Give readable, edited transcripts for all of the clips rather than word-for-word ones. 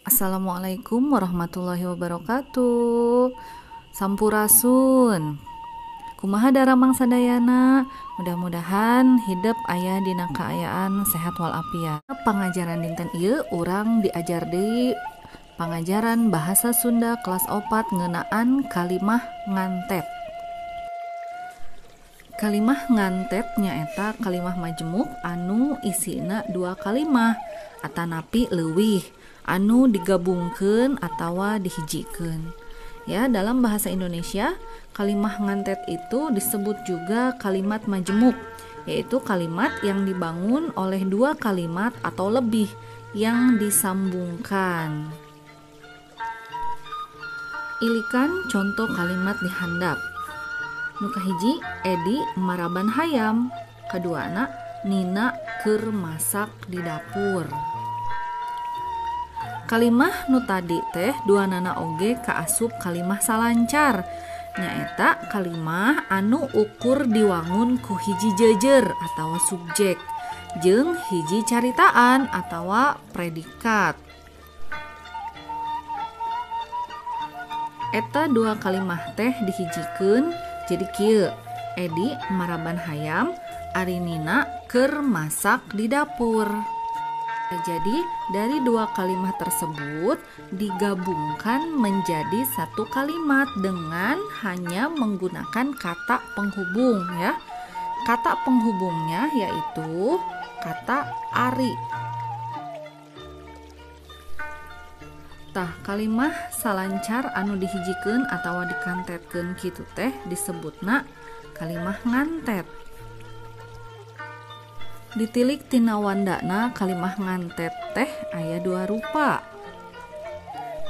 Assalamualaikum warahmatullahi wabarakatuh. Sampurasun. Kumaha daramang sadayana. Mudah-mudahan hidup aya dina kaayaan sehat walafiat. Pangajaran dinten ieu urang diajar deui pangajaran bahasa Sunda kelas 4 ngeunaan kalimah ngantet. Kalimah ngantet nyaeta kalimah majemuk anu isina dua kalimah atanapi leuwih anu digabungkeun atawa dihijikeun. Ya, dalam bahasa Indonesia, kalimah ngantet itu disebut juga kalimat majemuk, yaitu kalimat yang dibangun oleh dua kalimat atau lebih yang disambungkan. Ilikan contoh kalimat di handap. Nu kahiji, Edi maraban hayam. Kaduana, Nina keur masak di dapur. Kalimah nu tadi teh duanana oge kaasup kalimah salancar. Nyaeta kalimah anu ukur diwangun ku hiji jejer atawa subjek jeung hiji caritaan atawa predikat. Eta dua kalimah teh dihijikeun jadi kieu. Edi maraban hayam, ari Nina keur masak di dapur. Jadi dari dua kalimat tersebut digabungkan menjadi satu kalimat dengan hanya menggunakan kata penghubung ya. Kata penghubungnya yaitu kata ari. Tah kalimah salancar anu dihijikeun atawa dikantetkeun kitu teh disebutna kalimah ngantet. Ditilik tina wandana kalimah ngantet teh aya dua rupa.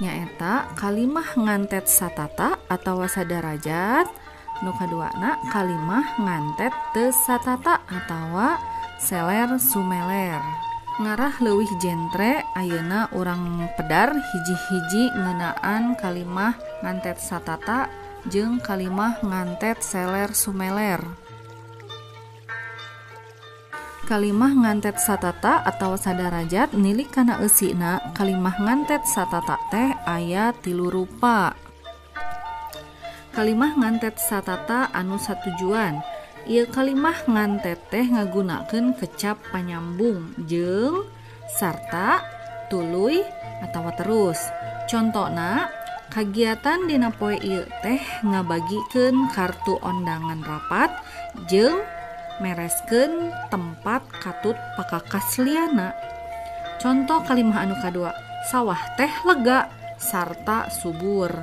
Nyaeta kalimah ngantet satata atawa sadarajat, nu kaduana kalimah ngantet teu satata atawa seler sumeler. Ngarah leuwih jentre ayeuna urang pedar hiji-hiji ngeunaan kalimah ngantet satata jeung kalimah ngantet seler sumeler. Kalimah ngantet satata atau sadarajat nilik kana eusina kalimah ngantet satata teh aya tilu rupa. Kalimah ngantet satata anu satujuan. Ieu kalimah ngantet teh ngagunakeun kecap panyambung jeung sarta tuluy atawa terus. Contona kagiatan dina poe ieu teh ngabagikeun kartu ondangan rapat jeung mereskeun tempat katut pakakas liana. Contoh kalimah anu kadua, sawah teh lega sarta subur.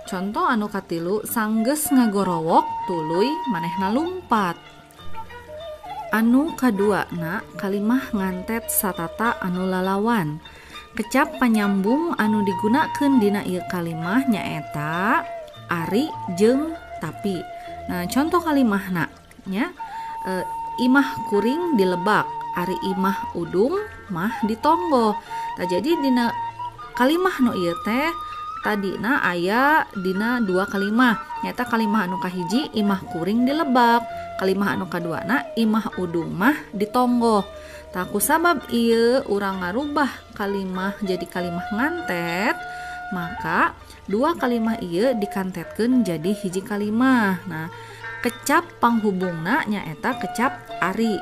Contoh anu katilu, sanggeus ngagorowok tuluy manehna lumpat. Anu kaduana kalimah ngantet satata anu lalawan. Kecap panyambung anu digunakeun dina ieu kalimah nyaeta ari jeung tapi. Nah, contoh kalimahna nya imah kuring dilebak, ari imah udung mah ditonggo. Tah jadi dina kalimah nu ieu teh tadina aya dina dua kalimah. Nyata kalimah anu kahiji imah kuring dilebak, kalimah anu kaduana imah udung mah ditonggo. Tah kusabab ieu urang ngarubah kalimah jadi kalimah ngantet, maka dua kalimah ieu dikantetkeun jadi hiji kalimah. Nah, kecap panghubungna nyaeta kecap ari.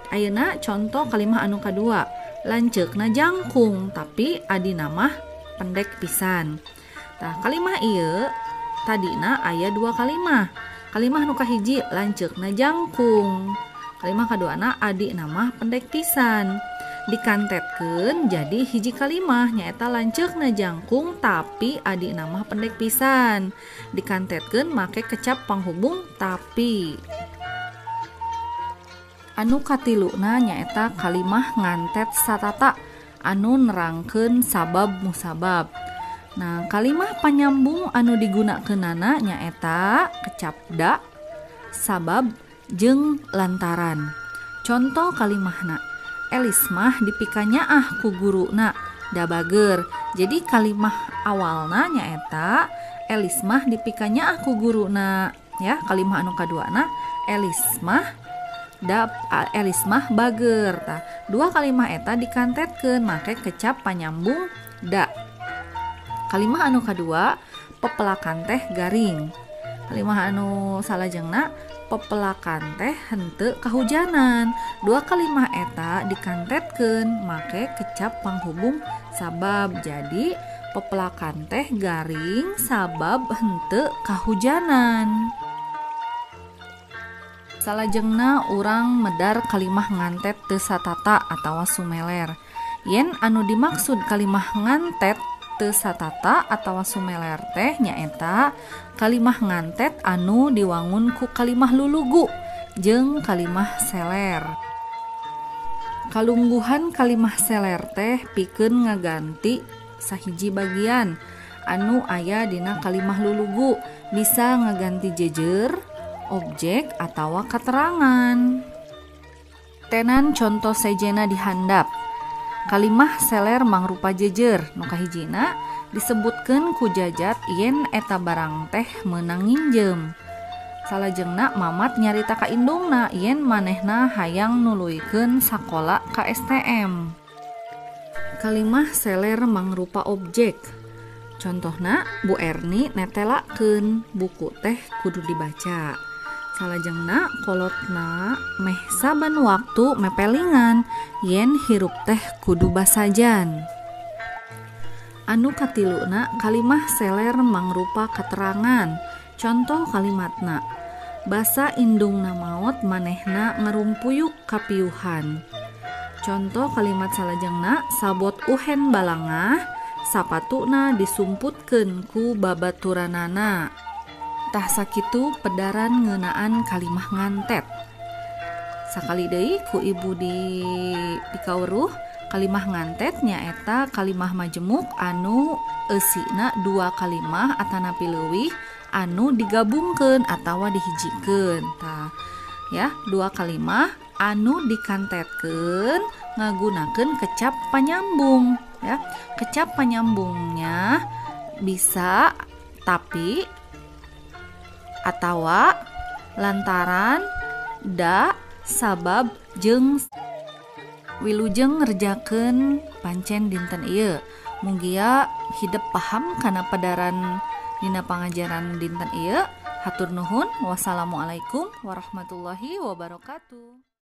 Ayeuna contoh kalimah anu kadua, lanceukna jangkung tapi adina mah pendek pisan. Tah kalimah ieu tadina aya dua kalimah. Kalimah nu kahiji lanceukna jangkung. Kalimah kaduana adina mah pendek pisan. Dikantetkeun jadi hiji kalimah nyaeta lanceukna jangkung tapi adina mah pendek pisan. Dikantetkeun make kecap panghubung tapi. Anu katiluna nyaeta kalimah ngantet satata anu nerangkeun sabab musabab. Nah, kalimah panyambung anu digunakeunana nyaeta kecap da, sabab jeung lantaran. Contoh kalimahna, Elis mah dipikanyaah ku guruna da bager. Jadi kalimah awalna nyaeta Elis mah dipikanyaah ku guruna. Ya, kalimah anu kaduana Elis mah bager. Tah, dua kalimah eta dikantetkeun make kecap panyambung da. Kalimah anu kadua pepelakan teh garing. Kalimah anu salajengna pepelakan teh henteu kahujanan. Dua kalimah eta dikantetkeun make kecap panghubung sabab. Jadi pepelakan teh garing sabab henteu kahujanan. Salajengna urang medar kalimah ngantet teu satata atawa sumeler. Yen anu dimaksud kalimah ngantet teu satata atawa sumeler teh nyaeta kalimah ngantet anu diwangun ku kalimah lulugu jeung kalimah seler. Kalungguhan kalimah seler teh pikeun ngaganti sahiji bagian anu aya dina kalimah lulugu, bisa ngaganti jejer, objek atawa katerangan. Tenan contoh sejena di handap. Kalimah seler mangrupa jejer, nu kahijina disebutkeun ku jajat yen eta barang teh meunang nginjem. Salajengna Mamat nyarita ka indungna yen manehna hayang nuluykeun sakola ka STM. Kalimah seler mangrupa objek. Contohna Bu Erni netelakeun buku teh kudu dibaca. Salajengna kolotna meh saban waktu mepelingan yen hirup teh kudu basajan. Anu katiluna kalimah seler mangrupa keterangan. Contoh kalimatna basa indungna maot manehna ngarumpuyuk kapiuhan. Contoh kalimat salajengna sabot uhen balangah sapatuna disumputkeun ku babaturanana. Tah sakitu pedaran ngeunaan kalimah ngantet. Sakali deui ku ibu di pikawruh kalimah ngantet nyaeta kalimah majemuk anu eusina dua kalimah atanapi leuwih anu digabungkeun atawa dihijikeun. Tah ya, dua kalimah anu dikantetkeun ngagunakeun kecap panyambung ya. Kecap panyambungnya bisa tapi atawa lantaran da sabab jeung wilujeng ngerjakeun pancen dinten ieu. Mugia hidup paham kana pedaran dina pangajaran dinten ieu. Hatur nuhun. Wassalamualaikum warahmatullahi wabarakatuh.